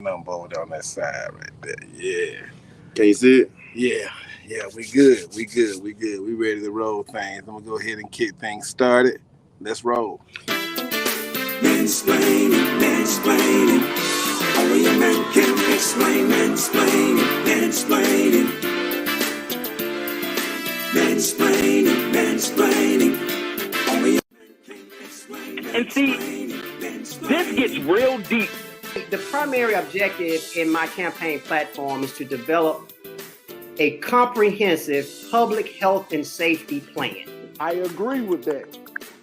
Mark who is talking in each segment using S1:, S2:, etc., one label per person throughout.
S1: Number over on that side right there. Yeah.
S2: Can you see it?
S1: Yeah, we good. We ready to roll things. I'm gonna go ahead and kick things started. Let's roll. Mansplaining. Only a man can explain. Mansplaining. Only a man can explain.
S3: And see, this gets real deep.
S4: The primary objective in my campaign platform is to develop a comprehensive public health and safety plan.
S5: I agree with that.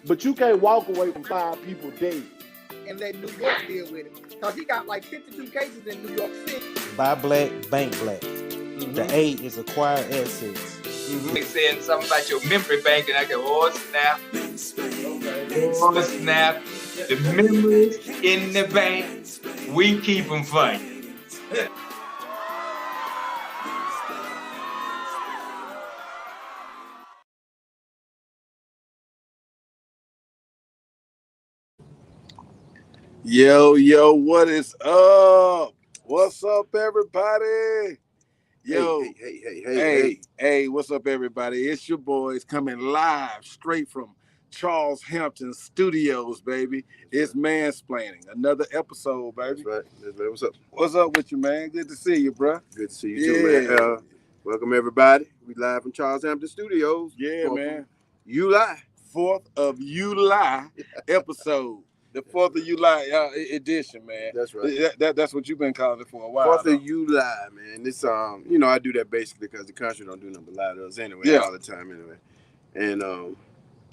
S5: But you can't walk away from 5 people dead.
S6: And let New York deal with it. Because he got like 52 cases in New York City.
S7: Buy black, bank black. The A is acquired assets.
S8: They saying something about your memory bank, and I go, oh snap. Oh snap. The memories in the bank, we keep them funny.
S1: Yo, what is up? What's up, everybody? Yo, hey, what's up, everybody? It's your boys coming live straight from Charles Hampton Studios, baby. It's Mansplaining, another episode, baby.
S2: That's right. What's up?
S1: What's up with you, man? Good to see you, bro.
S2: Good to see you too, man. Welcome, everybody. We live from Charles Hampton Studios.
S1: Yeah, man.
S2: July.
S1: 4th of July episode. The 4th of July edition, man.
S2: That's right.
S1: That's what you've been calling it for a while.
S2: 4th of July, man. It's I do that basically because the country don't do nothing but lie to us anyway, all the time anyway. And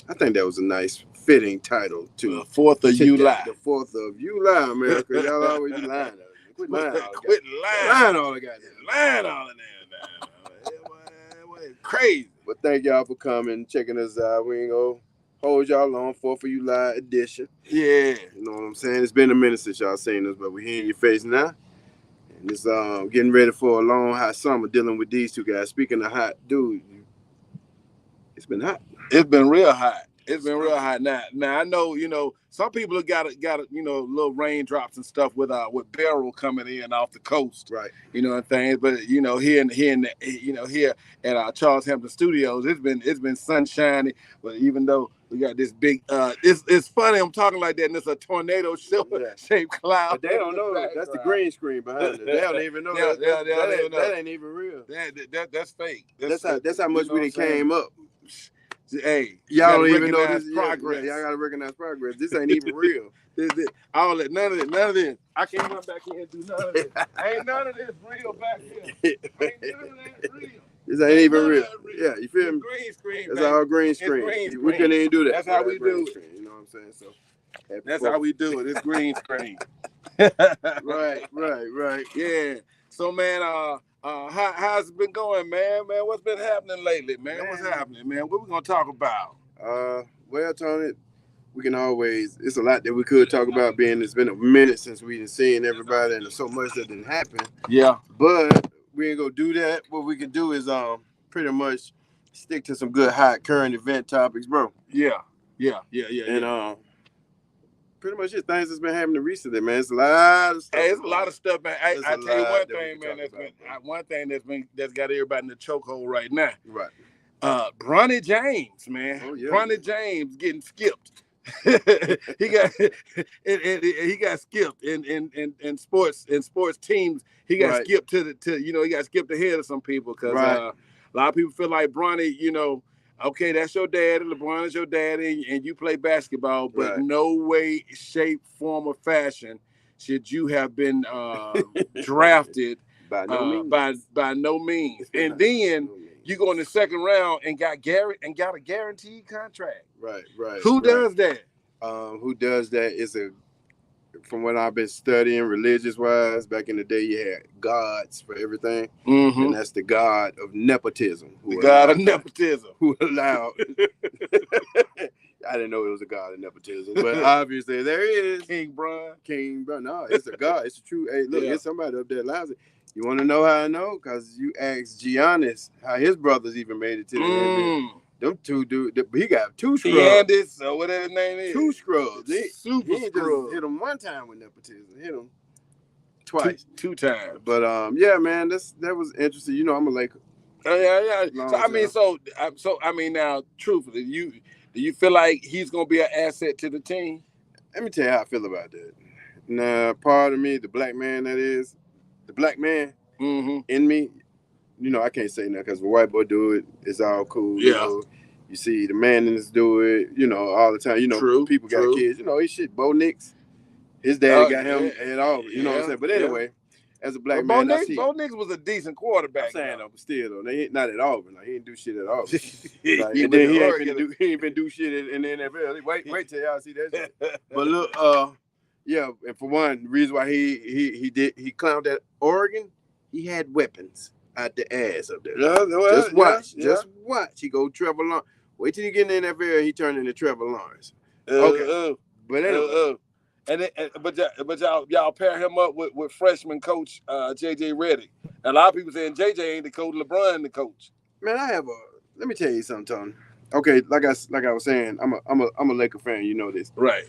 S2: I think that was a nice fitting title to
S1: the 4th of July.
S2: The 4th of July, man. Because y'all always be lying. Quit lying.
S1: Lying all the goddamn. Lying all in there. It's crazy.
S2: But thank y'all for coming, checking us out. We ain't gonna hold y'all long. 4th of July edition.
S1: Yeah.
S2: You know what I'm saying? It's been a minute since y'all seen us, but we're hearing your face now. And it's getting ready for a long, hot summer dealing with these two guys. Speaking of hot, dude, it's been hot.
S1: It's been real hot. It's been real hot. Now I know, some people have got little raindrops and stuff with Beryl coming in off the coast.
S2: Right.
S1: And things. But here at our Charles Hampton Studios, it's been sunshiny. But even though we got this big it's funny I'm talking like that, and it's a tornado shaped cloud.
S2: But they don't know that's the green screen behind it. They don't even know that ain't even real.
S1: That's fake.
S2: That's how much we done came up.
S1: Hey,
S2: y'all don't even know this
S1: progress.
S2: Y'all gotta recognize progress. This ain't even real.
S1: All that, none of this. I can't run back here and do none of this. Ain't none of this real back here. Ain't none of that real.
S2: This ain't even real. Yeah, you feel me?
S1: Green screen.
S2: That's all green screen. We couldn't even do that.
S1: That's how we do it.
S2: You know what I'm saying? So
S1: that's how we do it. It's green screen.
S2: Right.
S1: Yeah. So man, how's it been going, man? What's been happening lately, man? What's happening, man? What we gonna talk about?
S2: Well, Tony, we can always. It's a lot that we could talk about. Being it's been a minute since we done seen everybody, and there's so much that didn't happen.
S1: Yeah.
S2: But we ain't gonna do that. What we can do is pretty much stick to some good hot current event topics, bro.
S1: Yeah.
S2: And pretty much it. Things that's been happening recently, man. It's a lot of stuff.
S1: Hey, it's a lot of stuff, man. I tell you one thing, man. One thing that's got everybody in the chokehold right now.
S2: Right.
S1: Bronny James, man.
S2: Oh, yeah.
S1: Bronny James getting skipped. he got skipped in sports teams. He got skipped he got skipped ahead of some people because a lot of people feel like Bronny, okay, that's your daddy. LeBron is your daddy, and you play basketball, but no way, shape, form, or fashion should you have been drafted
S2: by
S1: no means. And then you go in the second round and got a guaranteed contract.
S2: Right.
S1: Who does that?
S2: Who does that is from what I've been studying religious wise, back in the day you had gods for everything.
S1: Mm-hmm.
S2: And that's the god of nepotism.
S1: Who allowed
S2: I didn't know it was a god of nepotism, but obviously there is.
S1: King Bron.
S2: No, it's a god. It's a true. Hey, look, it's somebody up there allows it. You want to know how I know? Because you asked Giannis how his brothers even made it to the end. Them two dudes, he got 2 scrubs.
S1: Giannis, or whatever his name is.
S2: 2 scrubs. He
S1: Super
S2: just
S1: scrubs.
S2: hit him one time with nepotism. Hit him twice.
S1: Two times.
S2: But yeah, man, that was interesting. You know, I'm a Laker.
S1: Yeah.
S2: So
S1: I mean, now, truthfully, do you feel like he's gonna be an asset to the team?
S2: let me tell you how I feel about that. Now, part of me, the black man in me, you know, I can't say nothing because the white boy do it, it's all cool.
S1: Yeah.
S2: You know, you see the man in this do it, you know, all the time. You know, people got kids. You know, he shit. Bo Nix, his dad got him at all. You know what I'm saying? But anyway, as a black man,
S1: Bo Nix was a decent quarterback.
S2: I'm saying though, but still though, they ain't not at Auburn. Like he didn't do shit at all. Like,
S1: he
S2: and then he ain't been do shit in the NFL. Wait till y'all see that. But look, yeah, and for one, the reason why he clowned at Oregon, he had weapons out the ass up there. Just watch. He go Trevor Lawrence. Wait till you get in the NFL, he turned into Trevor Lawrence. Okay, but anyway.
S1: But y'all pair him up with freshman coach JJ Reddick. A lot of people saying JJ ain't the coach, LeBron the coach.
S2: Man, let me tell you something, Tony. Okay, like I was saying, I'm a Laker fan. You know this,
S1: right?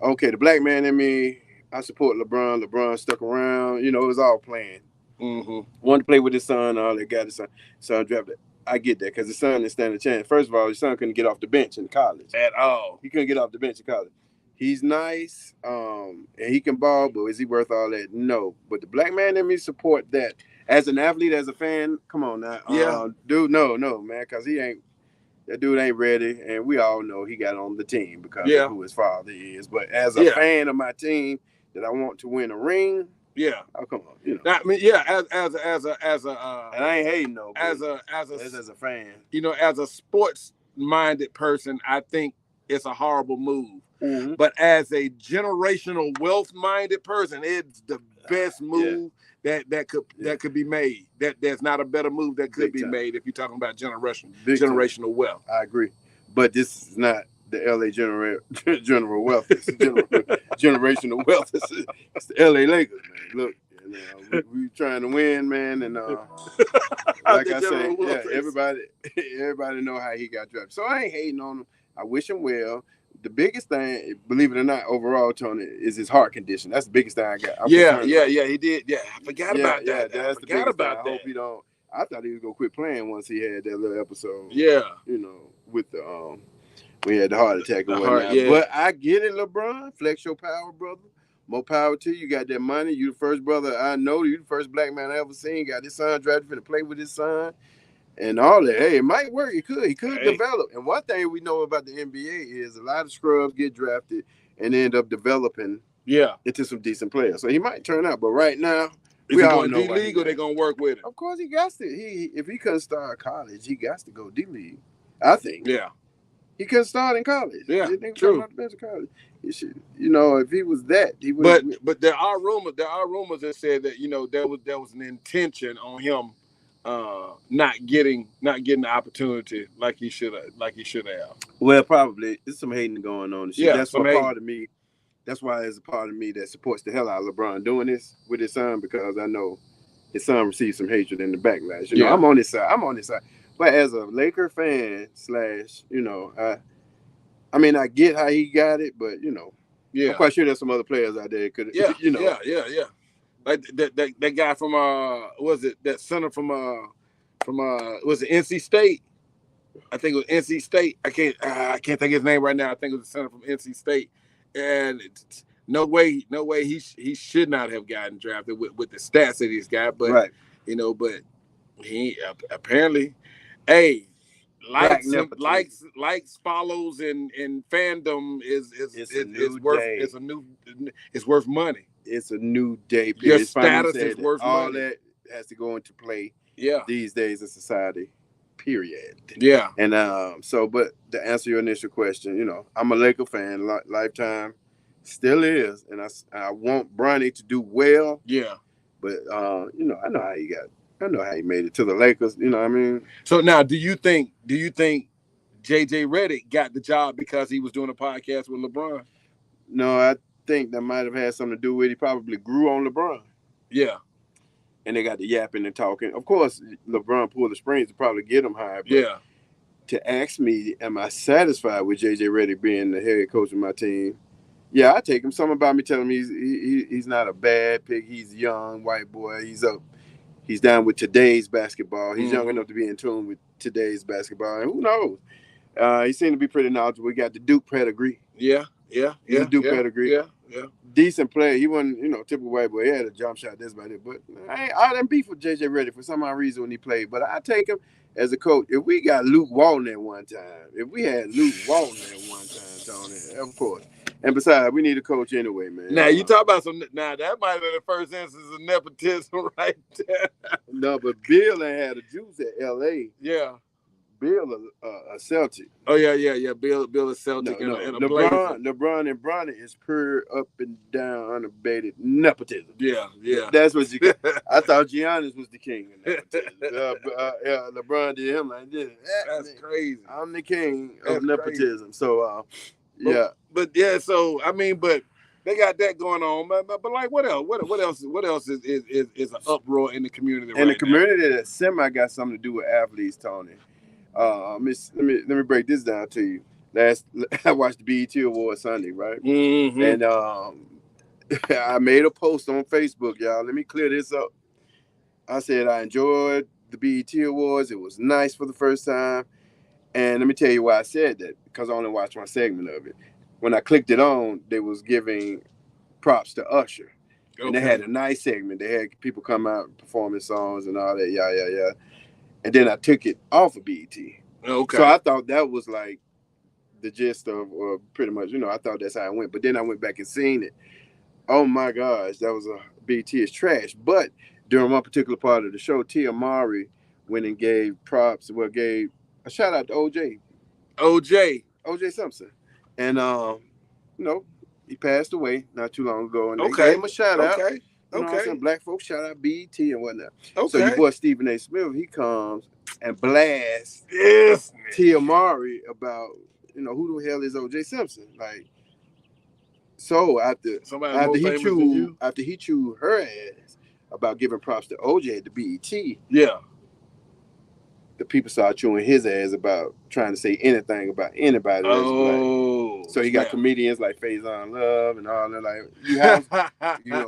S2: Okay, the black man in me, I support LeBron. LeBron stuck around. You know, it was all playing. Wanted to play with his son. All that got his son drafted. I get that because his son didn't stand a chance. First of all, his son couldn't get off the bench in college
S1: at all.
S2: He couldn't get off the bench in college. He's nice, and he can ball, but is he worth all that? No. But the black man in me support that. As an athlete, as a fan, come on now. Dude, no, man, because that dude ain't ready, and we all know he got on the team because of who his father is. But as a fan of my team that I want to win a ring, oh, come on, you know.
S1: I mean, as a
S2: and I ain't hating no.
S1: As a
S2: fan,
S1: you know, as a sports-minded person, I think it's a horrible move. But as a generational wealth-minded person, it's the best move that could be made. There's not a better move that could be made if you're talking about generational wealth.
S2: I agree, but this is not the LA general wealth. It's generational wealth. It's the LA Lakers, man. Look, we trying to win, man, and like I said, everybody know how he got drafted. So I ain't hating on him. I wish him well. The biggest thing, believe it or not, overall, Tony, is his heart condition. That's the biggest thing I got.
S1: He did. Yeah, I forgot about that.
S2: That's the biggest thing. I hope he don't. I thought he was gonna quit playing once he had that little episode.
S1: Yeah,
S2: you know, with the we had the heart attack and whatnot. But I get it, LeBron. Flex your power, brother. More power to you. You got that money. You the first brother I know. You the first black man I ever seen. Got his son drafted to play with his son. And all that, hey, it might work. He could develop. And one thing we know about the NBA is a lot of scrubs get drafted and end up developing into some decent players. So he might turn out. But right now,
S1: we all know D-League or they're going to work with him.
S2: Of course, he got to. If he couldn't start college, he got to go D-League, I think.
S1: Yeah.
S2: He couldn't start in college.
S1: Yeah,
S2: true. College. He should, you know, if he was that, he would.
S1: But there are rumors that said that, you know, there was an intention on him not getting the opportunity like he should have.
S2: Well, probably there's some hating going on. That's what
S1: hating.
S2: Part of me. That's why there's a part of me that supports the hell out of LeBron doing this with his son, because I know his son received some hatred in the backlash. You know, I'm on his side. But as a Laker fan / you know, I mean, I get how he got it, but you know, I'm quite sure there's some other players out there could, you know,
S1: like that guy from was it that center from was it NC State? I think it was NC State. I can't think of his name right now. I think it was the center from NC State, and no way he should not have gotten drafted with the stats that he's got. But you know, but he apparently, likes, follows, and fandom is worth money.
S2: It's a new day.
S1: Your status is worth
S2: all
S1: money.
S2: That has to go into play. These days in society. Period.
S1: Yeah.
S2: And but to answer your initial question, you know, I'm a Laker fan, lifetime, still is, and I want Bronny to do well.
S1: Yeah.
S2: But you know, I know how he made it to the Lakers. You know what I mean?
S1: So now, do you think JJ Reddick got the job because he was doing a podcast with LeBron?
S2: No, I think that might have had something to do with it. He probably grew on LeBron.
S1: Yeah.
S2: And they got the yapping and talking. Of course, LeBron pulled the strings to probably get him hired. But to ask me, am I satisfied with JJ Reddick being the head coach of my team? Yeah, I take him. Something about me telling me he's not a bad pick. He's young, white boy. He's up. He's down with today's basketball. He's young enough to be in tune with today's basketball. And who knows? He seemed to be pretty knowledgeable. We got the Duke pedigree.
S1: Yeah.
S2: He's a Duke pedigree.
S1: Yeah.
S2: Decent player. He wasn't, typical white boy. He had a jump shot. That's about it. But I didn't beef with JJ Reddick for some odd reason when he played. But I take him as a coach. If we got Luke Walton at one time, Tony, of course. And besides, we need a coach anyway, man.
S1: Now you talk about that might have been the first instance of nepotism right there.
S2: No, but Bill ain't had a juice at LA.
S1: Yeah.
S2: Bill a Celtic.
S1: Oh yeah. Bill is Celtic and a
S2: LeBron and Bronny is pure up and down unabated nepotism.
S1: Yeah.
S2: That's what you got. I thought Giannis was the king of nepotism. LeBron did him like this.
S1: That's crazy.
S2: I'm the king of nepotism. Crazy. So
S1: But so I mean, but they got that going on. But like, what else? What else is an uproar in the community?
S2: In the community that semi got something to do with athletes, Tony. Let me break this down to you. I watched the BET Awards Sunday, right? Mm-hmm. And I made a post on Facebook, y'all. Let me clear this up. I said I enjoyed the BET Awards. It was nice for the first time. And let me tell you why I said that, because I only watched one segment of it. When I clicked it on, they was giving props to Usher. Okay. And they had a nice segment. They had people come out performing songs and all that, yeah. And then I took it off of BET. Okay. So I thought that was like the gist of, or pretty much, I thought that's how it went. But then I went back and seen it. Oh my gosh, that was BET is trash. But during one particular part of the show, Tia Mowry went and gave a shout out to OJ Simpson. And he passed away not too long ago. And they gave him a shout out. Okay. Black folks shout out BET and whatnot. Okay. So your boy Stephen A. Smith, he comes and blasts Tia Mowry about, who the hell is OJ Simpson? Like, so after he chewed her ass about giving props to OJ at the BET, the people started chewing his ass about trying to say anything about anybody else. Like, so he got comedians like Faison Love and all that, like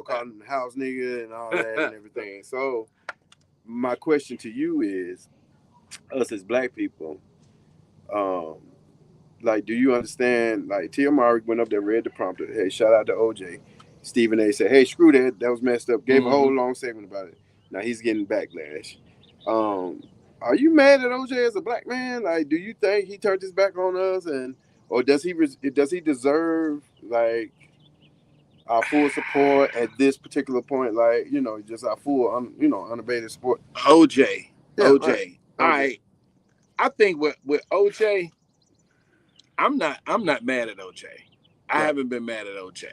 S2: calling him house nigga and all that and everything. So my question to you is, us as black people, like, do you understand? Like, Tia Mowry went up there, read the prompt. Hey, shout out to OJ. Stephen A. said, hey, screw that was messed up. Gave a whole long segment about it. Now he's getting backlash. Are you mad at OJ as a black man? Like, do you think he turned his back on us, or does he deserve like our full support at this particular point? Like, just our full unabated support.
S1: OJ. I think with OJ, I'm not mad at OJ. I haven't been mad at OJ.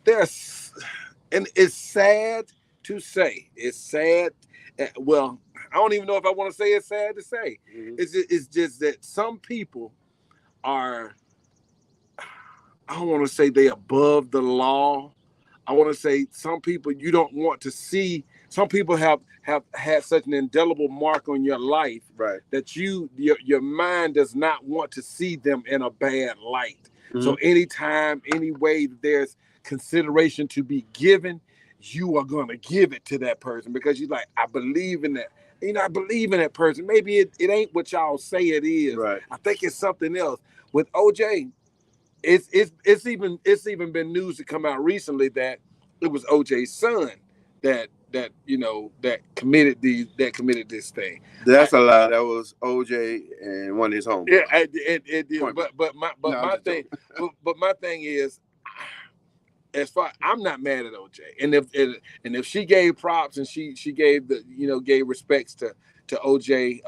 S1: There's, and it's sad to say. It's sad. Well, I don't even know if I want to say it's sad to say. Mm-hmm. It's just that some people are, I don't want to say they above the law. I want to say some people you don't want to see. Some people have had such an indelible mark on your life, right, that your mind does not want to see them in a bad light. Mm-hmm. So anytime, any way that there's consideration to be given, you are going to give it to that person because you're like, I believe in that. I believe in that person. Maybe it ain't what y'all say it is. Right. I think it's something else. With OJ, it's even been news to come out recently that it was OJ's son that committed this thing.
S2: That's a lie. That was OJ and one of his homies.
S1: Yeah, it did. But my thing is, as far I'm not mad at OJ, and if she gave props and she gave gave respects to OJ,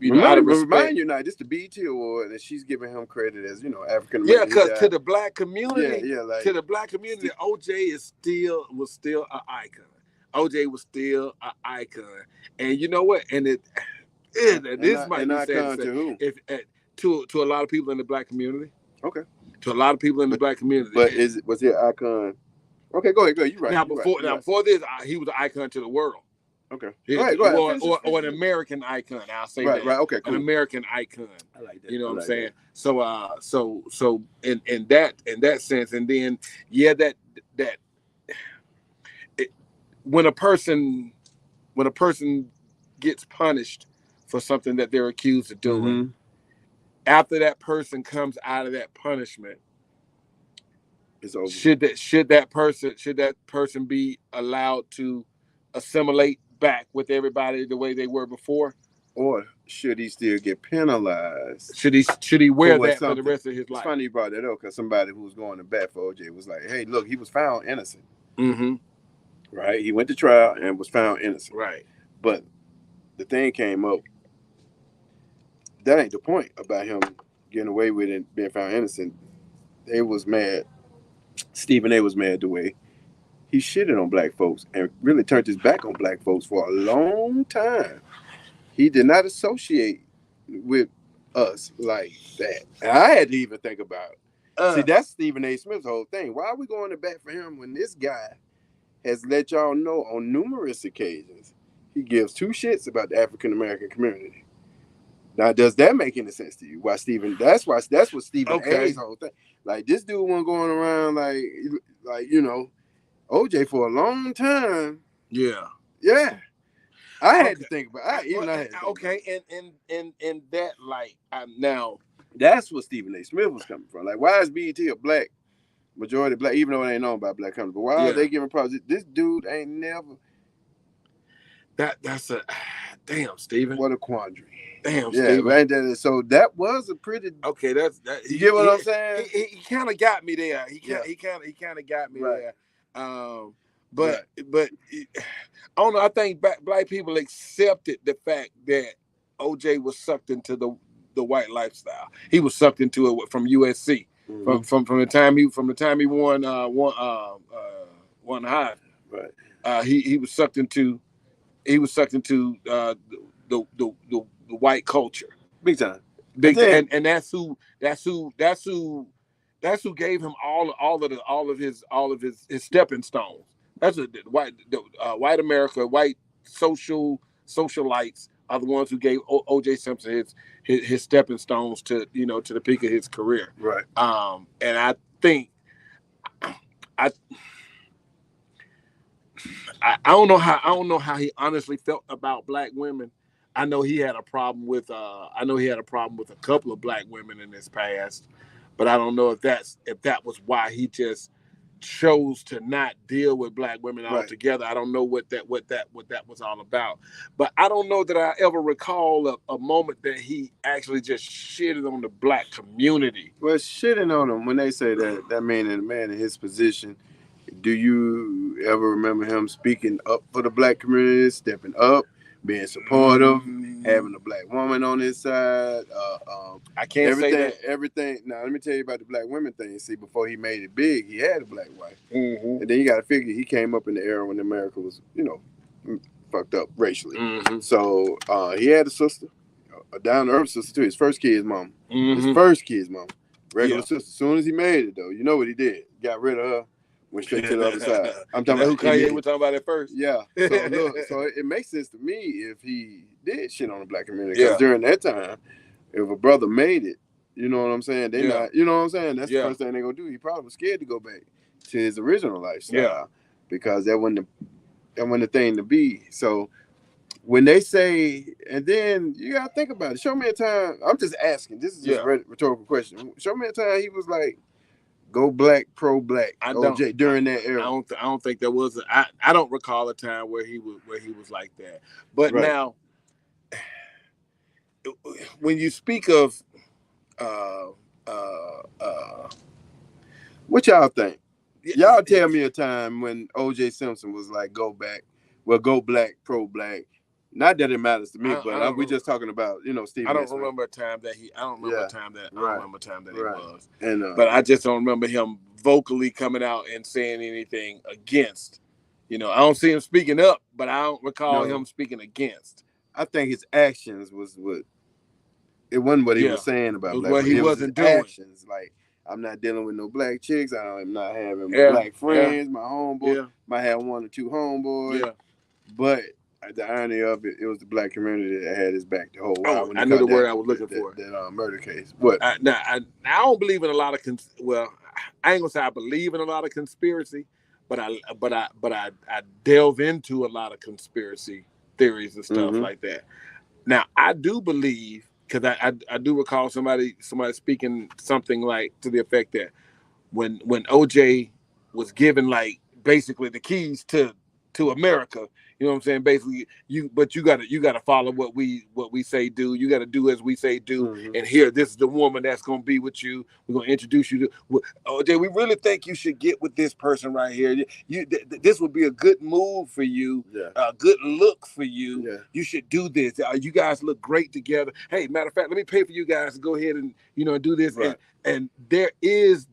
S2: remind you now, this the BET Award, and she's giving him credit as African American.
S1: Yeah, because to the black community, to the black community, OJ was still an icon. OJ was still an icon, and you know what? And this might be sad to say, to a lot of people in the black community. Okay. To a lot of people in the black community.
S2: But was he an icon? Okay, go ahead. You're right.
S1: Before this, he was an icon to the world.
S2: Okay.
S1: Go
S2: ahead.
S1: Or an American icon. I'll say that.
S2: Right. Okay. Cool.
S1: An American icon.
S2: I like that.
S1: You know what I'm saying? That. So in that sense, and then when a person gets punished for something that they're accused of doing, after that person comes out of that punishment,
S2: it's over.
S1: Should that person be allowed to assimilate back with everybody the way they were before?
S2: Or should he still get penalized?
S1: Should he wear that for the rest of his life?
S2: It's funny you brought that up because somebody who was going to bat for OJ was like, hey, look, he was found innocent. Right? He went to trial and was found innocent.
S1: Right.
S2: But the thing came up. That ain't the point about him getting away with it being found innocent. They was mad. Stephen A was mad the way he shitted on black folks and really turned his back on black folks for a long time. He did not associate with us like that. And I had to even think about it. See, that's Stephen A. Smith's whole thing. Why are we going to bat for him when this guy has let y'all know on numerous occasions he gives two shits about the African American community? Now, does that make any sense to you? Why Stephen? That's what Stephen A's whole thing. Like this dude wasn't going around like you know, OJ for a long time.
S1: Yeah.
S2: I had to think about it.
S1: Okay, and that now
S2: that's what Stephen A. Smith was coming from. Like, why is BET a black majority black, even though they ain't known about black company? But why are they giving props? This dude ain't never.
S1: That's a damn, Stephen.
S2: What a quandary.
S1: Damn, Stephen.
S2: Right. So that was a pretty.
S1: Okay,
S2: you get what I'm saying?
S1: He kind of got me there. He kind of got me there. But I don't know. I think black people accepted the fact that OJ was sucked into the white lifestyle. He was sucked into it from USC from the time he won high.
S2: Right.
S1: He was sucked into the white culture,
S2: big time.
S1: And that's who gave him all of his stepping stones. That's white America, white socialites are the ones who gave O.J. Simpson his stepping stones to the peak of his career.
S2: Right.
S1: And I think I don't know how he honestly felt about black women. I know he had a problem with a couple of black women in his past, but I don't know if that was why he just chose to not deal with black women altogether. I don't know what that was all about. But I don't know that I ever recall a moment that he actually just shitted on the black community.
S2: Well, shitting on him, when they say that man in his position, do you ever remember him speaking up for the black community, stepping up, being supportive, having a black woman on his side?
S1: I can't say that.
S2: Everything. Now, let me tell you about the black women thing. See, before he made it big, he had a black wife. And then you got to figure he came up in the era when America was, fucked up racially. So he had a sister, a down-to-earth sister, too. His first kid's mom. Regular sister. As soon as he made it, though, you know what he did? Got rid of her. Went straight to the other side. I'm talking about who
S1: Kanye was talking about at first.
S2: Yeah. So look, it makes sense to me if he did shit on the black community. Because during that time, if a brother made it, you know what I'm saying? They not, you know what I'm saying? That's the first thing they're gonna do. He probably was scared to go back to his original lifestyle because that wasn't the thing to be. So when they say, and then you gotta think about it. Show me a time. I'm just asking. This is just a rhetorical question. Show me a time he was like, go black, pro black. OJ during that era.
S1: I don't think there was. I don't recall a time where he was like that. But now, when you speak of,
S2: what y'all think? Y'all tell me a time when OJ Simpson was like, go back, go black, pro black. Not that it matters to me, but we just talking about, Steve.
S1: I don't remember a time that he. I don't remember a time that. I don't remember a time that he was. And but I just don't remember him vocally coming out and saying anything against. I don't see him speaking up, but I don't recall him speaking against.
S2: I think his actions was what. It wasn't what he was saying about black.
S1: What he wasn't doing.
S2: Actions like, I'm not dealing with no black chicks. I'm not having black friends. My homeboy might have one or two homeboys. But the irony of it, it was the black community that had his back the whole while.
S1: I knew the word I was looking for.
S2: That murder case. What?
S1: I don't believe in a lot of I ain't gonna say I believe in a lot of conspiracy, but I delve into a lot of conspiracy theories and stuff like that. Now I do believe, because I do recall somebody speaking something like to the effect that when OJ was given like basically the keys to America, you know what I'm saying? Basically, you gotta follow what we say do. You gotta do as we say do. And here, this is the woman that's gonna be with you. We're gonna introduce you to OJ. We really think you should get with this person right here. This would be a good move for you, a good look for you. Yeah. You should do this. You guys look great together. Hey, matter of fact, let me pay for you guys to go ahead and do this. Right. And there is,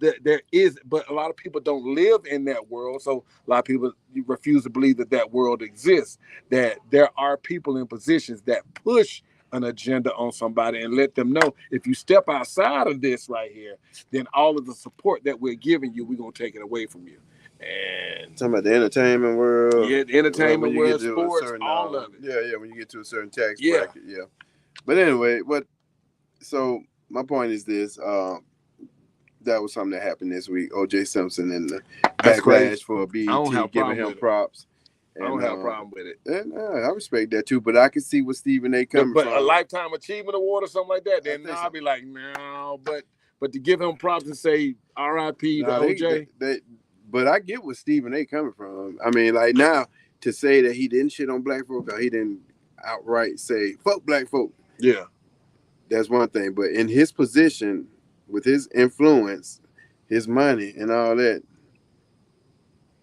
S1: but a lot of people don't live in that world. So a lot of people refuse to believe that world exists, that there are people in positions that push an agenda on somebody and let them know, if you step outside of this right here, then all of the support that we're giving you, we're going to take it away from you. And
S2: talking about the entertainment world.
S1: Yeah, the entertainment world, sports, all of it.
S2: Yeah, when you get to a certain tax bracket, yeah. But anyway, so my point is this, that was something that happened this week. O.J. Simpson and the backlash for BET giving him props.
S1: I don't have a problem with it.
S2: And I respect that too, but I can see what Stephen A. coming from.
S1: But a Lifetime Achievement Award or something like that, then I'll be like, no. But to give him props and say R.I.P. to O.J.
S2: But I get what Stephen A. coming from. I mean, like now, to say that he didn't shit on black folk, or he didn't outright say, fuck black folk.
S1: Yeah.
S2: That's one thing. But in his position, with his influence, his money, and all that,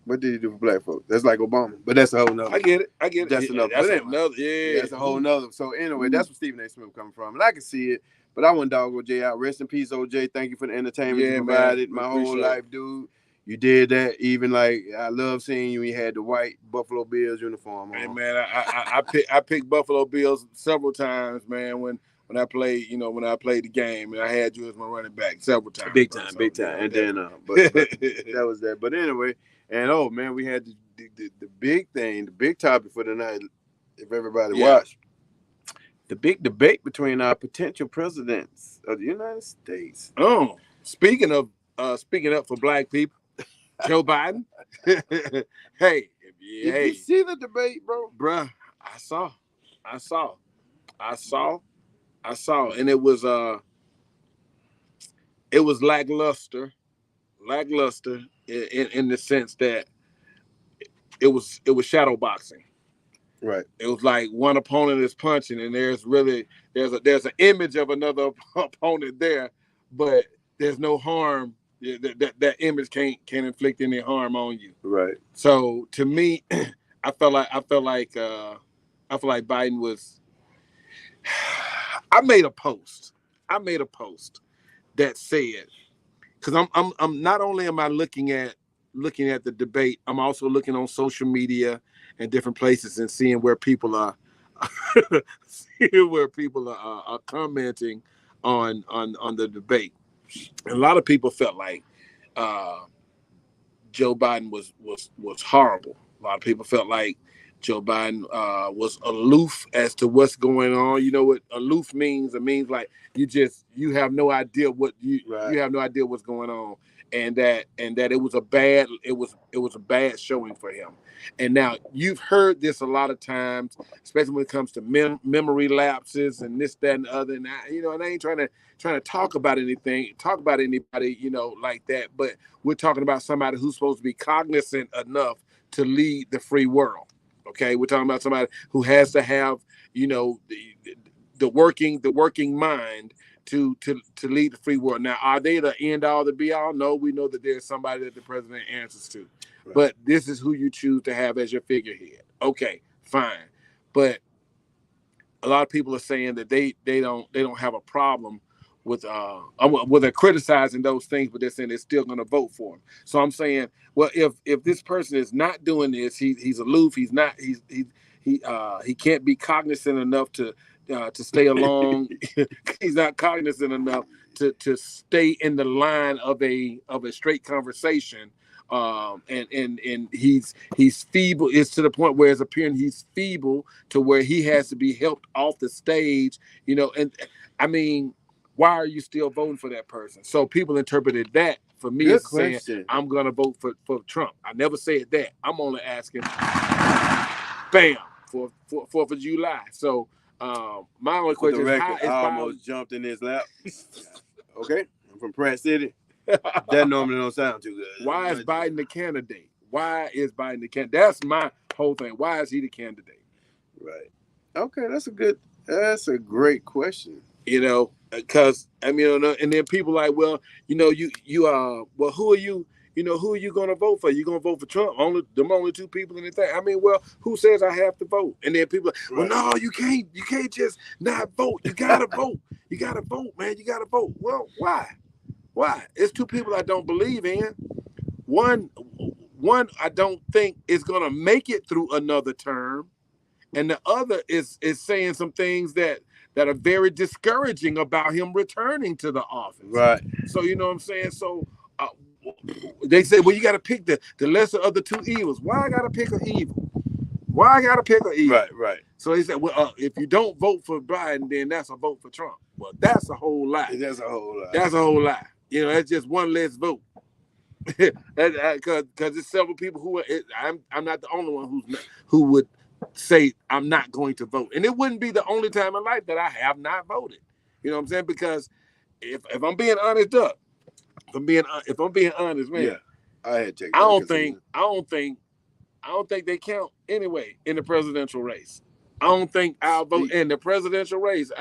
S2: what did he do for black folks? That's like Obama, but that's a whole nother.
S1: I get it.
S2: That's another.
S1: That's another. Yeah,
S2: that's a whole nother. So anyway, that's where Stephen A. Smith coming from, and I can see it. But I wouldn't dog OJ out. Rest in peace, OJ. Thank you for the entertainment you provided my whole life, dude. You did that. Even like I love seeing you. You had the white Buffalo Bills uniform on.
S1: Hey man, I picked Buffalo Bills several times, man. When I played, when I played the game, and I had you as my running back several times.
S2: Big time. And then, but that was that. But anyway, and oh man, we had the big thing, the big topic for tonight. If everybody watched, the big debate between our potential presidents of the United States.
S1: Oh, speaking up for black people, Joe Biden. Hey,
S2: did you see the debate, bro?
S1: Bruh, I saw, and it was lackluster in the sense that it was shadow boxing.
S2: Right.
S1: It was like one opponent is punching, and there's an image of another opponent there, but there's no harm. That image can't inflict any harm on you.
S2: Right.
S1: So to me, I felt like Biden was. I made a post that said, because I'm not only am I looking at the debate, I'm also looking on social media and different places and seeing where people are commenting on the debate. And a lot of people felt like Joe Biden was horrible. A lot of people felt like Joe Biden was aloof as to what's going on. You know what aloof means? It means like you have no idea what you have no idea what's going on, and that it was a bad showing for him. And now you've heard this a lot of times, especially when it comes to memory lapses and this, that, and the other. And I ain't trying to talk about anybody, like that. But we're talking about somebody who's supposed to be cognizant enough to lead the free world. Okay, we're talking about somebody who has to have, the working mind to lead the free world. Now, are they the end all, the be all? No, we know that there's somebody that the president answers to. Right. But this is who you choose to have as your figurehead. Okay, fine. But a lot of people are saying that they don't have a problem with they're criticizing those things, but they're saying they're still going to vote for him. So I'm saying, well, if this person is not doing this, he's aloof. He can't be cognizant enough to stay along. He's not cognizant enough to stay in the line of a straight conversation. and he's feeble. It's to the point where it's appearing he's feeble to where he has to be helped off the stage. And I mean, why are you still voting for that person? So people interpreted that for me as saying I'm gonna vote for Trump. I never said that. I'm only asking, bam, for 4th of July. So my only question is, how is
S2: I almost jumped in his lap. Okay, I'm from Pratt City. That normally don't sound too good.
S1: Why is Biden the candidate? Why is Biden the candidate? That's my whole thing. Why is he the candidate?
S2: Right. Okay, that's a great question.
S1: Because I mean, and then people like, well, well, who are you? Who are you going to vote for? You going to vote for Trump? Only 2 people in the thing. I mean, well, who says I have to vote? And then people, well, no, you can't just not vote. You gotta vote. You gotta vote, man. You gotta vote. Well, why? Why? It's 2 people I don't believe in. One I don't think is gonna make it through another term, and the other is saying some things that are very discouraging about him returning to the office.
S2: Right.
S1: So you know what I'm saying? So they say, well, you got to pick the lesser of the 2 evils. Why I got to pick an evil? Why I got to pick an evil?
S2: Right.
S1: So they said, well, if you don't vote for Biden, then that's a vote for Trump. Well, that's a whole lie.
S2: That's a whole lie.
S1: That's a whole lie. That's just one less vote. Because there's several people who I'm not the only one who would say I'm not going to vote, and it wouldn't be the only time in life that I have not voted. You know what I'm saying? Because if I'm being honest, if I'm being honest, man,
S2: yeah, I
S1: don't think they count anyway in the presidential race. I don't think I'll vote in the presidential race.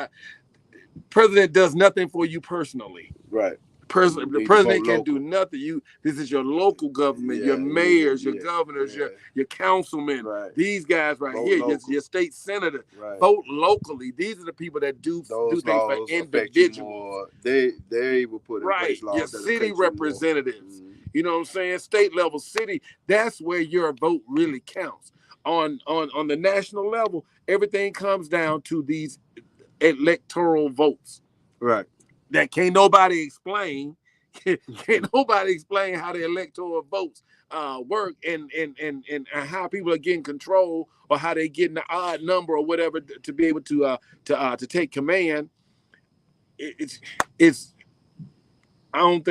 S1: President does nothing for you personally.
S2: Right.
S1: The president can't do nothing. This is your local government, your mayors, your governors, your councilmen.
S2: Right.
S1: These guys here, your state senator.
S2: Right.
S1: Vote locally. These are the people that do things for individuals.
S2: They will put in place laws.
S1: Your city representatives. You know what I'm saying? State level, city. That's where your vote really counts. On the national level, everything comes down to these electoral votes.
S2: Right.
S1: That can't nobody explain. Can't nobody explain how the electoral votes work and how people are getting control or how they getting the odd number or whatever to be able to take command. I'm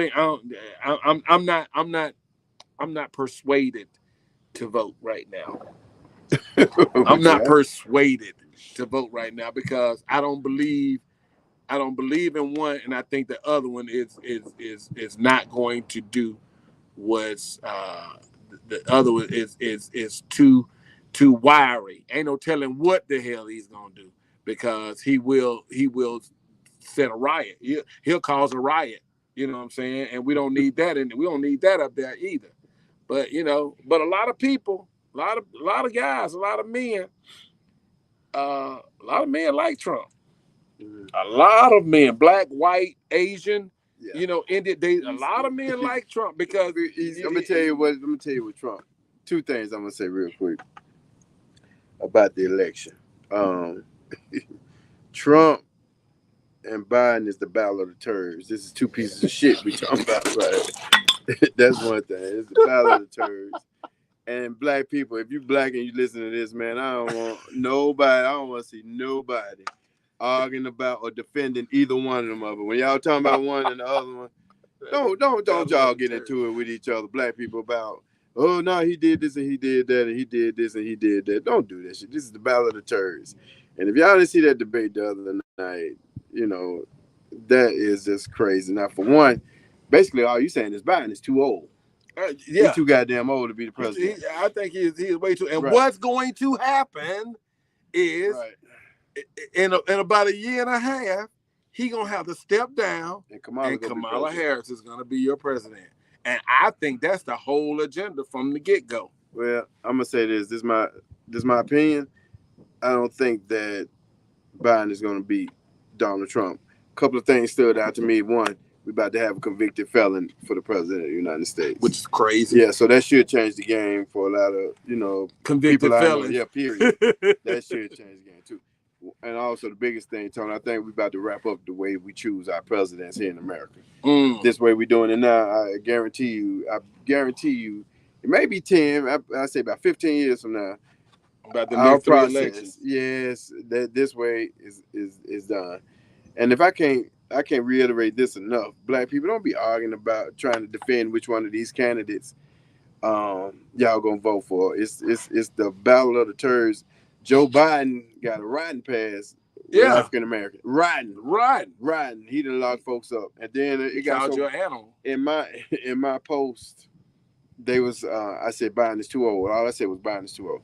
S1: not persuaded to vote right now. I'm not persuaded to vote right now because I don't believe in one, and I think the other one is not going to do what's the other one is too wiry. Ain't no telling what the hell he's gonna do because he will set a riot. He'll cause a riot. You know what I'm saying? And we don't need that, and we don't need that up there either. But but a lot of people, a lot of guys, a lot of men like Trump. A lot of men, black, white, Asian, Indian. A lot of men like Trump because
S2: I'm gonna tell you what Trump. 2 things I'm gonna say real quick about the election. Trump and Biden is the battle of the turds. This is 2 pieces of shit we talking about, right? That's one thing. It's the battle of the turds. And black people, if you black and you listen to this, man, I don't want to see nobody arguing about or defending either one of them. When y'all talking about one and the other one, don't y'all get into it with each other, black people, about, oh no, he did this and he did that and he did this and he did that. Don't do that shit. This is the battle of the turds. And if y'all didn't see that debate the other night, that is just crazy. Now, for one, basically all you saying is Biden is too old. He's too goddamn old to be the president.
S1: I think he is way too. And what's going to happen is in about a year and a half, he gonna have to step down, and Kamala Harris is gonna be your president. And I think that's the whole agenda from the get-go.
S2: Well, I'm gonna say this. This is my opinion. I don't think that Biden is gonna beat Donald Trump. A couple of things stood out to me. One, we're about to have a convicted felon for the president of the United States.
S1: Which is crazy.
S2: Yeah, so that should change the game for a lot of,
S1: convicted felons.
S2: Yeah, period. That should change the game too. and also the biggest thing, Tony, I think we're about to wrap up the way we choose our presidents here in America. This way we're doing it now. I guarantee you, it may be 10, I say about 15 years from now.
S1: About the next three elections.
S2: Yes, that this way is done. And if I can't reiterate this enough, black people, don't be arguing about trying to defend which one of these candidates y'all gonna vote for. It's the battle of the turds. Joe Biden got a riding pass.
S1: Yeah,
S2: African American riding. He done locked folks up, and then it got so,
S1: your animal.
S2: In my post, they was I said Biden is too old. All I said was Biden is too old.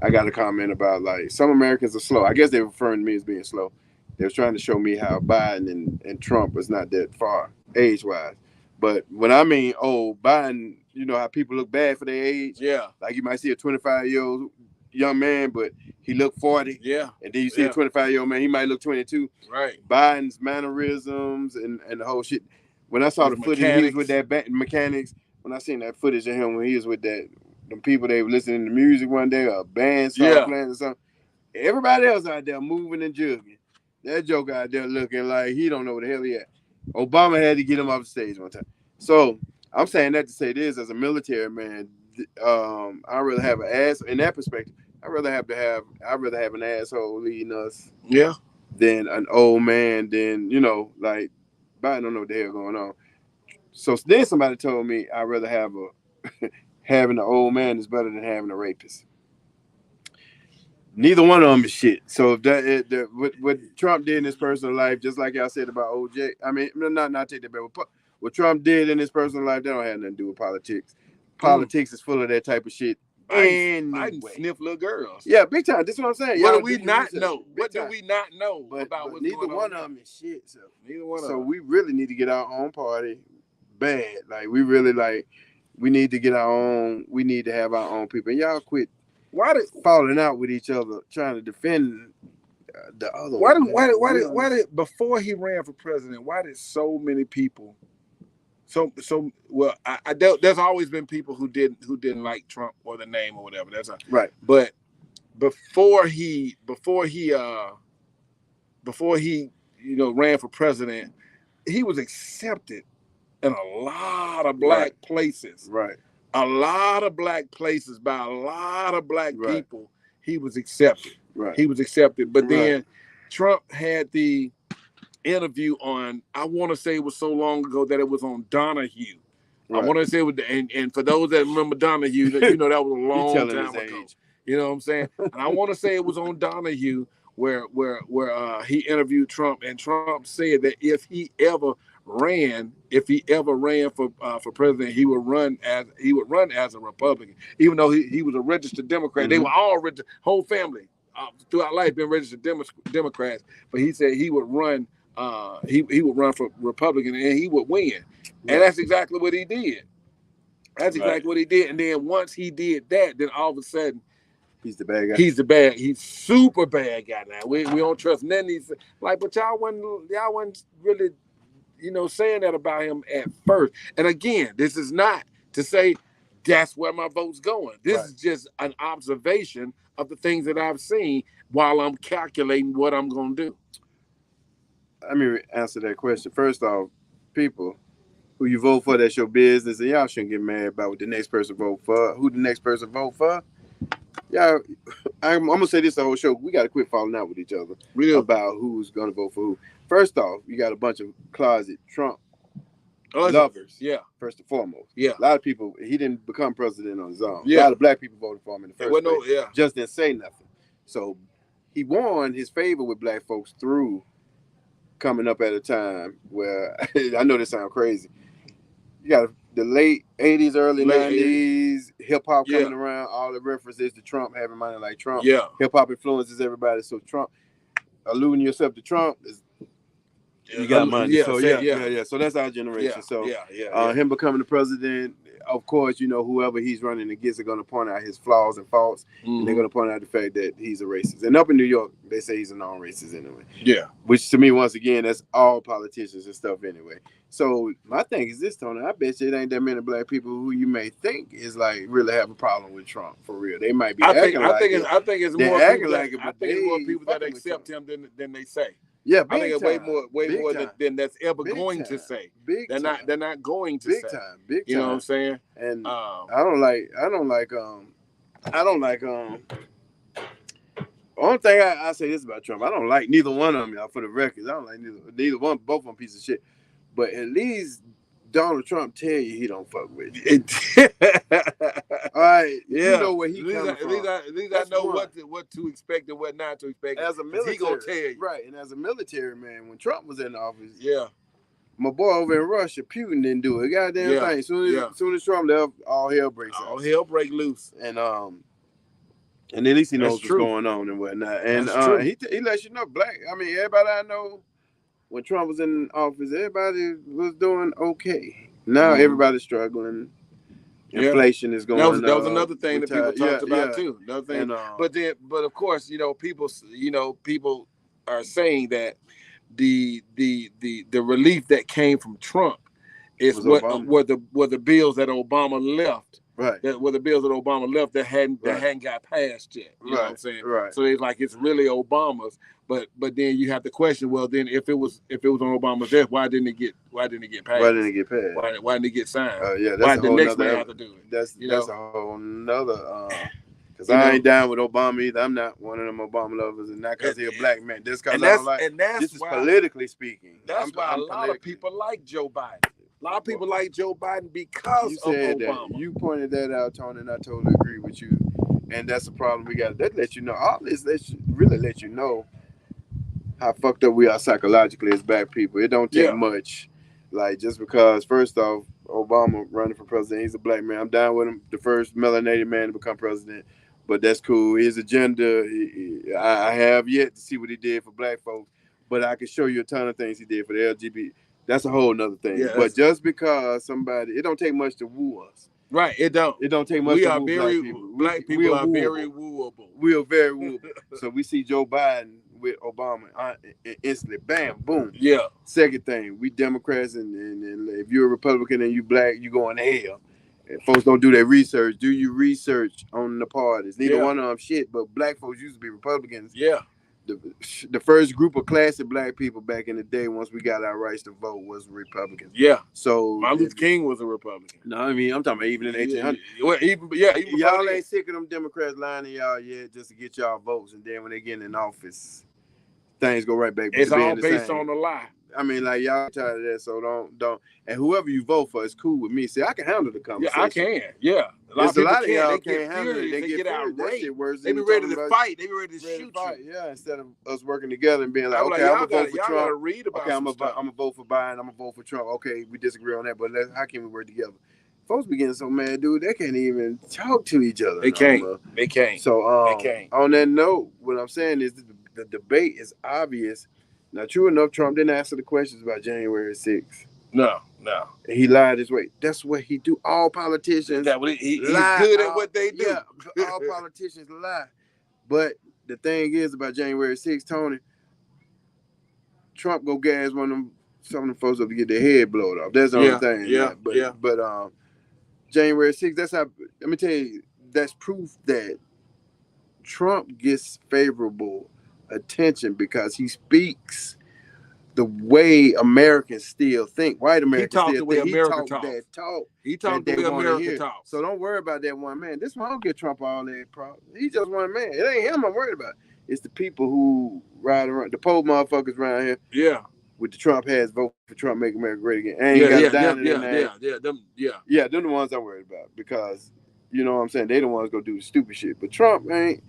S2: I got a comment about like some Americans are slow. I guess they were referring to me as being slow. They was trying to show me how Biden and Trump was not that far age-wise. But when I mean old, Biden, you know how people look bad for their age?
S1: Yeah.
S2: Like you might see a 25-year-old young man, but he looked 40.
S1: Yeah.
S2: And then you see a 25-year-old man, he might look 22.
S1: Right.
S2: Biden's mannerisms and the whole shit. When I saw the footage, he was with that mechanics. When I seen that footage of him when he was with them people they were listening to music one day, or a band started playing or something. Everybody else out there moving and jugging. That joke out there looking like he don't know where the hell he at. Obama had to get him off the stage one time. So I'm saying that to say this, as a military man, I'd rather have an ass in that perspective. I'd rather have an asshole leading us than an old man, than, you know, like Biden don't know what the hell going on. So then somebody told me I'd rather have having an old man is better than having a rapist. Neither one of them is shit. So if what Trump did in his personal life, just like y'all said about OJ, I mean, not take that back. What Trump did in his personal life, that don't have nothing to do with politics. Politics is full of that type of shit.
S1: I sniff little girls.
S2: Yeah, big time. This is what I'm saying.
S1: What do we not know? What do we not know about what's
S2: neither
S1: going on?
S2: one of them is shit. So
S1: neither one of them.
S2: So we really need to get our own party bad. Like we really we need to get our own. We need to have our own people. And y'all quit. Why did falling out with each other, trying to defend the other one?
S1: Why did before he ran for president? Why did so many people? Well, there's always been people who didn't like Trump or the name or whatever. That's
S2: right.
S1: But before he ran for president, he was accepted in a lot of black places.
S2: Right.
S1: A lot of black places by a lot of black people. He was accepted.
S2: Right.
S1: He was accepted. But then Trump had the interview on, I want to say it was so long ago that it was on Donahue. I want to say it was, and for those that remember Donahue, you know that was a long time ago. You know what I'm saying? And I want to say it was on Donahue where he interviewed Trump, and Trump said that if he ever ran for president, he would run as a Republican, even though he was a registered Democrat. Mm-hmm. They were all whole family throughout life been registered Democrats, but he said he would run. He would run for Republican and he would win, and that's exactly what he did. That's exactly what he did. And then once he did that, then all of a sudden,
S2: he's the bad guy.
S1: He's super bad guy now. We don't trust none of these. Like, but y'all wasn't really, saying that about him at first. And again, this is not to say that's where my vote's going. This is just an observation of the things that I've seen while I'm calculating what I'm going to do.
S2: Let me answer that question. First off, people, who you vote for, that's your business, and y'all shouldn't get mad about what the next person vote for. Who the next person vote for? Y'all, I'm going to say this the whole show. We got to quit falling out with each other about who's going to vote for who. First off, you got a bunch of closet Trump lovers. Yeah. First and foremost. Yeah. A lot of people, he didn't become president on his own. Yeah. A lot of black people voted for him in the first place. Just didn't say nothing. So he won his favor with black folks through coming up at a time where, I know this sounds crazy, you got the late 80s, early 90s, hip-hop coming around, all the references to Trump, having money like Trump. Yeah. Hip-hop influences everybody. So Trump, alluding yourself to Trump, you got money. Yeah, so So that's our generation. Him becoming the president, of course, whoever he's running against are going to point out his flaws and faults, and they're going to point out the fact that he's a racist. And up in New York, they say he's a non-racist anyway.
S1: Yeah.
S2: Which to me, once again, that's all politicians and stuff anyway. So my thing is this, Tony. I bet you it ain't that many black people who you may think is like really have a problem with Trump for real. They might be
S1: I
S2: think
S1: more people that accept him than they say.
S2: Yeah,
S1: I think it's way more than that's ever
S2: big
S1: going
S2: time.
S1: to say.
S2: Big
S1: they're
S2: time.
S1: not going to
S2: big
S1: say.
S2: Time. Big time.
S1: You know what I'm saying?
S2: And I don't like only thing I say this about Trump, I don't like neither one of them, y'all, for the records. I don't like neither one, both of them piece of shit. But at least Donald Trump tell you he don't fuck with you. All right,
S1: yeah.
S2: You know where he coming from.
S1: At least I know what to expect and what not to expect.
S2: As a military,
S1: he gonna tell you.
S2: Right, and as a military man, when Trump was in office,
S1: yeah,
S2: my boy over in Russia, Putin didn't do a goddamn thing. As soon as Trump left, all hell breaks out.
S1: All hell break loose.
S2: And at least he knows what's going on and whatnot. And he lets you know, everybody I know, when Trump was in office, everybody was doing okay. Now everybody's struggling. Inflation is going up.
S1: That was another thing that people talked about too. Another thing. But of course, people are saying that the relief that came from Trump is were the bills that Obama left.
S2: Right.
S1: That were the bills that Obama left that hadn't got passed yet. You know what I'm saying?
S2: Right.
S1: So it's like it's really Obama's, but then you have to question, well, then if it was on Obama's death, why didn't it get passed?
S2: Why didn't it get passed?
S1: Why didn't it get signed?
S2: Why
S1: did the next man have to do it?
S2: That's a whole nother because I ain't down with Obama either. I'm not one of them Obama lovers, and not because he's a black man. Just because I don't like. And that's this is politically speaking.
S1: That's why a lot of people like Joe Biden. A lot of people like Joe Biden because of Obama.
S2: You pointed that out, Tony, and I totally agree with you. And that's the problem we got. That lets you know. All this really let you know how fucked up we are psychologically as black people. It don't take much. Like, just because, first off, Obama running for president, he's a black man. I'm down with him, the first melanated man to become president. But that's cool. His agenda, I have yet to see what he did for black folks. But I can show you a ton of things he did for the LGBT. That's a whole nother thing. Yeah, but just because it don't take much to woo us.
S1: Right, it don't.
S2: It don't take much to woo
S1: black people are very wooable.
S2: We are very wooable. So we see Joe Biden with Obama instantly, bam, boom.
S1: Yeah.
S2: Second thing, we Democrats, and if you're a Republican and you black, you going to hell. And folks don't do their research. Do your research on the parties. Neither one of them shit, but black folks used to be Republicans.
S1: Yeah.
S2: The first group of classic black people back in the day, once we got our rights to vote, was Republicans.
S1: Yeah.
S2: So
S1: Martin Luther King was a Republican.
S2: No, I mean I'm talking about even in the 1800s.
S1: Well, even
S2: y'all ain't sick of them Democrats lying to y'all yet just to get y'all votes, and then when they get in office, things go right back.
S1: It's all based on a lie.
S2: I mean, like, y'all tired of that, so don't. And whoever you vote for is cool with me. See, I can handle the conversation.
S1: Yeah, I can. Yeah.
S2: A lot of y'all can't handle it.
S1: They get outraged.
S2: They
S1: be ready to fight. They be ready to shoot you.
S2: Yeah, instead of us working together and being like, okay, I'm going to vote for Trump. Okay, I'm going to vote for Biden. I'm going to vote for Trump. Okay, we disagree on that, but how can we work together? Folks be getting so mad, dude, they can't even talk to each other.
S1: They can't. They can't.
S2: So,
S1: they can't.
S2: On that note, what I'm saying is the debate is obvious. Now, true enough, Trump didn't answer the questions about January 6th.
S1: No.
S2: He lied his way. That's what he do. All politicians
S1: he's good at what they do.
S2: Yeah, all politicians lie. But the thing is about January 6th, Tony, Trump go gas some of them folks up to get their head blown off. That's the only thing.
S1: Yeah.
S2: But January 6th, that's how, let me tell you, that's proof that Trump gets favorable attention because he speaks the way Americans still think. White Americans still think. He talk the way America talks. So don't worry about that one man. This one don't get Trump all that problem. He's just one man. It ain't him I'm worried about. It's the people who ride around, the poor motherfuckers around here.
S1: Yeah.
S2: With the Trump hats, vote for Trump, make America great again. Them the ones I'm worried about because, you know what I'm saying, they the ones go do the stupid shit. But Trump ain't.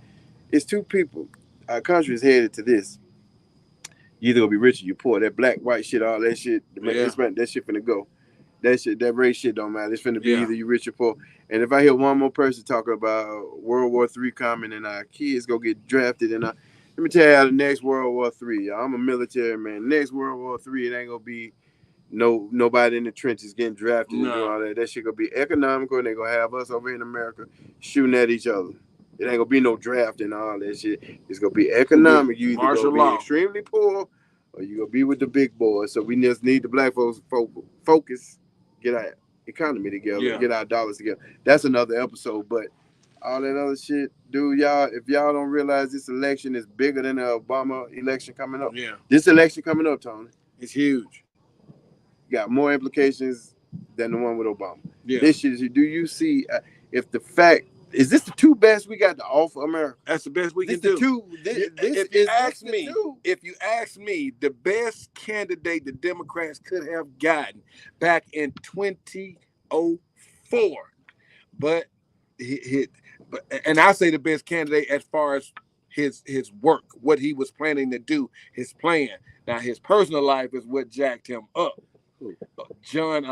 S2: It's two people. Our country is headed to this. You either gonna be rich or you poor. That black, white shit, all that shit, that shit finna go. That race shit don't matter. It's finna be either you rich or poor. And if I hear one more person talking about World War III coming and our kids go get drafted, and let me tell you how the next World War III, y'all, I'm a military man. Next World War III, it ain't gonna be nobody in the trenches getting drafted and doing all that. That shit gonna be economical, and they gonna have us over here in America shooting at each other. It ain't gonna be no draft and all that shit. It's gonna be economic. You either gonna be extremely poor or you gonna be with the big boys. So we just need the black folks focus, get our economy together, get our dollars together. That's another episode. But all that other shit, dude, if y'all don't realize this election is bigger than the Obama election coming up. Yeah. This election coming up, Tony,
S1: it's huge.
S2: Got more implications than the one with Obama. Yeah. This shit, do you see if the fact is this the two best we got to offer America?
S1: That's the best we can do. If you ask me, the best candidate the Democrats could have gotten back in 2004, and I say the best candidate as far as his work, what he was planning to do, his plan. Now his personal life is what jacked him up. John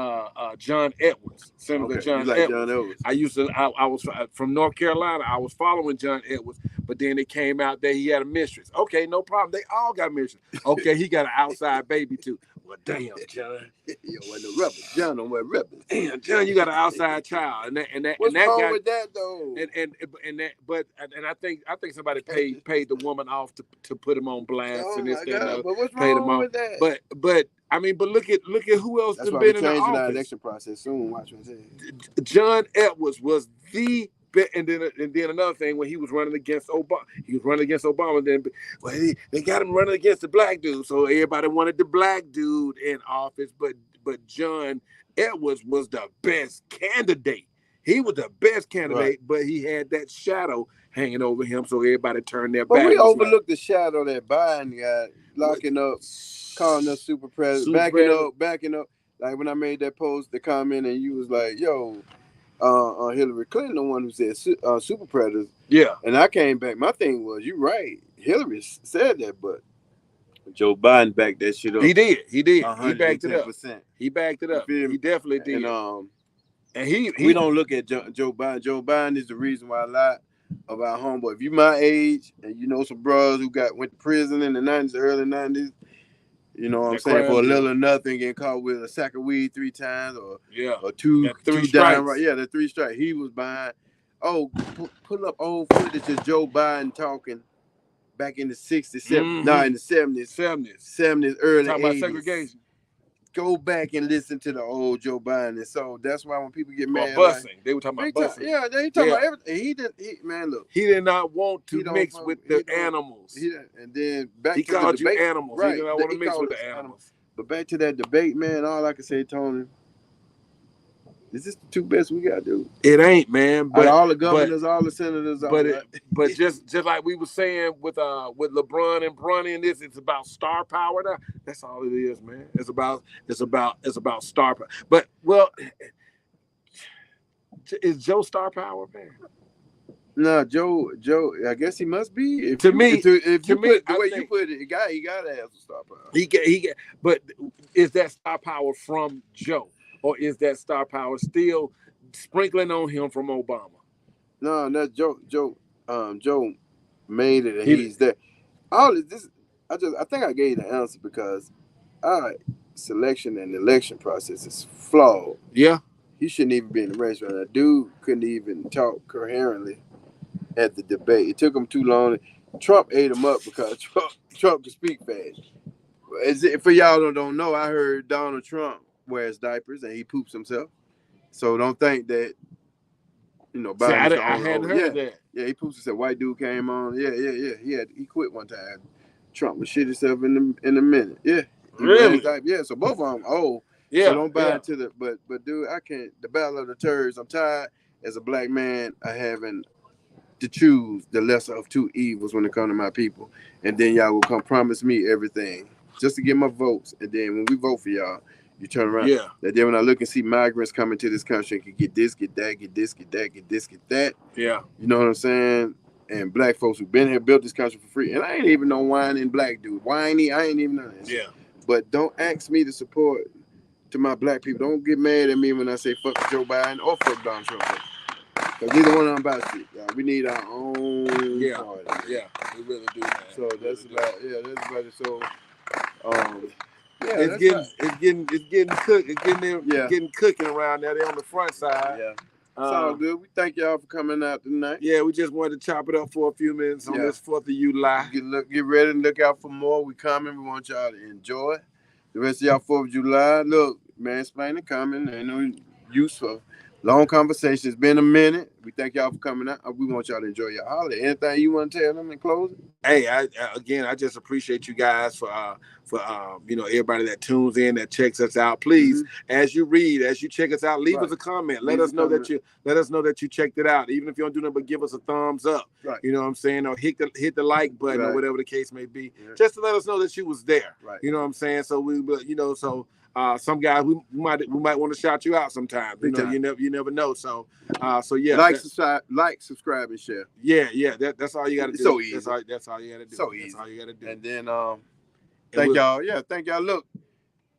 S1: Edwards, Senator John Edwards. I was from North Carolina. I was following John Edwards, but then it came out that he had a mistress. Okay, no problem. They all got mistresses. Okay, he got an outside baby too. Well, damn, John.
S2: You wear no rubbers. John don't wear rubbers.
S1: Damn, John, you got an outside child,
S2: What's wrong with that though?
S1: And I think somebody paid the woman off to put him on blast
S2: but what's
S1: wrong
S2: wrong with that?
S1: But I mean, but look at who else has been in the office.
S2: Our election process soon. Watch what I say.
S1: John Edwards was the best, and then another thing when he was running against Obama, Then they got him running against the black dude, so everybody wanted the black dude in office. But John Edwards was the best candidate. He was the best candidate, but he had that shadow hanging over him, so everybody turned their back.
S2: But we overlooked the shadow that Biden got, locking up, calling us super president, backing up. Like when I made that post, the comment, and you was like, "Yo, Hillary Clinton, the one who said super predators."
S1: Yeah.
S2: And I came back. My thing was, you right. Hillary said that, but Joe Biden backed that shit up.
S1: He did.
S2: 110%.
S1: He backed it up. He backed it up. He definitely did.
S2: And we don't look at Joe Biden. Joe Biden is the reason why a lot of our homeboy. If you my age and you know some bros who went to prison in the 90s, early 90s, you know what I'm saying, for a little or nothing, getting caught with a sack of weed 3 times or three strikes. The 3 strikes. He was behind. Oh, pull up old footage of Joe Biden talking back in the 60s, 70s. No, in the 70s, early 80s.
S1: Talking about segregation.
S2: Go back and listen to the old Joe Biden. And so that's why when people get mad,
S1: busing, they were talking about busing.
S2: They talking about everything. He
S1: did not want to mix with the animals.
S2: And then back
S1: he
S2: to the
S1: called
S2: debate.
S1: You animals.
S2: Right.
S1: He did not want to mix with the animals.
S2: But back to that debate, man. All I can say, Tony, is this the 2 best we got, dude?
S1: It ain't, man. But
S2: all the governors, all the senators,
S1: but just like we were saying with LeBron and Bronny and this, it's about star power now. That's all it is, man. It's about star power. But is Joe star power, man?
S2: No, Joe. I guess he must be.
S1: To me,
S2: the way you put it, he got to have some star power.
S1: But is that star power from Joe? Or is that star power still sprinkling on him from Obama?
S2: No, that's Joe. Joe made it, and he's there. All of this, I think I gave the answer because our selection and election process is flawed.
S1: Yeah,
S2: he shouldn't even be in the race right now. Dude couldn't even talk coherently at the debate. It took him too long. Trump ate him up because Trump could speak fast. For y'all that don't know, I heard Donald Trump wears diapers and he poops himself. So don't think that, Biden.
S1: I hadn't heard that.
S2: Yeah, he poops himself. White dude came on. Yeah. He quit one time. Trump would shit himself in a minute. Yeah.
S1: Really?
S2: Yeah. So both of them old. Yeah. So don't buy into the. But dude, I can't. The battle of the turds. I'm tired as a black man of having to choose the lesser of 2 evils when it comes to my people, and then y'all will come promise me everything just to get my votes, and then when we vote for y'all. You turn around.
S1: Yeah.
S2: And then when I look and see migrants coming to this country and can get this, get that, get this, get that, get this, get that.
S1: Yeah.
S2: You know what I'm saying? And black folks who've been here, built this country for free. And I ain't even no whining black dude. Whiny, I ain't even know that.
S1: Yeah.
S2: But don't ask me to support to my black people. Don't get mad at me when I say fuck Joe Biden or fuck Donald Trump. Because neither one of them about shit. We need our own party.
S1: Yeah, we really do, man.
S2: So that's about it. So
S1: it's getting cooking around there. They're on the front side.
S2: Yeah. It's all good. We thank y'all for coming out tonight.
S1: Yeah, we just wanted to chop it up for a few minutes on this 4th of July.
S2: Get ready and look out for more. We coming. We want y'all to enjoy the rest of y'all 4th of July. Look, Masplainin coming. Ain't no use for long conversation. It's been a minute. We thank y'all for coming out. We want y'all to enjoy your holiday. Anything you want to tell them in closing?
S1: Hey, I just appreciate you guys for everybody that tunes in, that checks us out. Please, as you check us out, leave us a comment. Let us know that you checked it out. Even if you don't do nothing but give us a thumbs up.
S2: Right.
S1: You know what I'm saying? Or hit the like button or whatever the case may be. Yeah. Just to let us know that you was there. Right. You know what I'm saying? So some guys we might want to shout you out sometime. You never know. So yeah.
S2: Like, subscribe, and share.
S1: Yeah. That's all you got to do.
S2: So easy.
S1: That's all you got to do.
S2: So easy.
S1: That's all you got to do.
S2: And then thank y'all. Yeah, thank y'all. Look,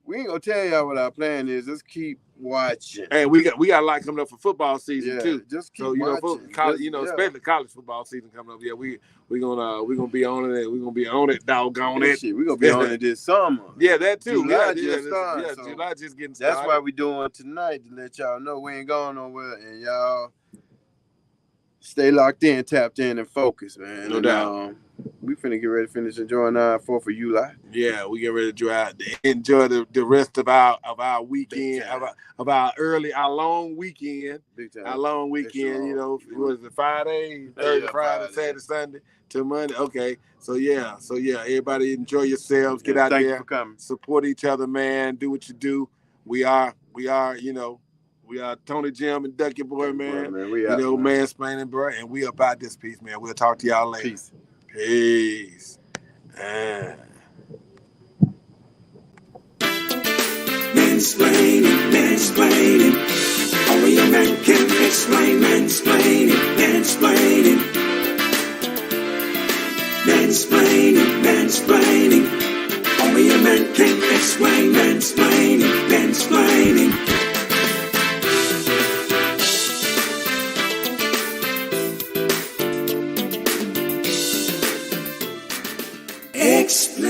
S2: we ain't gonna tell y'all what our plan is. Just keep watching.
S1: And we got a lot coming up for football season too.
S2: Just keep watching.
S1: Especially college football season coming up. Yeah, we're gonna be on it. We're gonna be on it. Doggone it.
S2: We're gonna be on it this summer.
S1: Yeah, that too.
S2: July just started.
S1: So July just getting started.
S2: That's why we doing tonight, to let y'all know we ain't going nowhere, and y'all stay locked in, tapped in, and focused, man.
S1: No doubt.
S2: We finna get ready to finish enjoying our 4th of July.
S1: Yeah, we get ready to enjoy the rest of our weekend, of our long weekend.
S2: Big time.
S1: Our long weekend, it was Friday, Thursday, Friday, Saturday, Sunday to Monday. Okay. So yeah, everybody enjoy yourselves. Get out there, support each other, man. Do what you do. We are Tony Jim and Ducky Boy, man.
S2: We out,
S1: Masplainin, bro, and we up out this piece, man. We'll talk to y'all later. Peace.
S3: Mansplaining. Only a man can explain. Mansplaining. Only a man can explain. Mansplaining. Explain.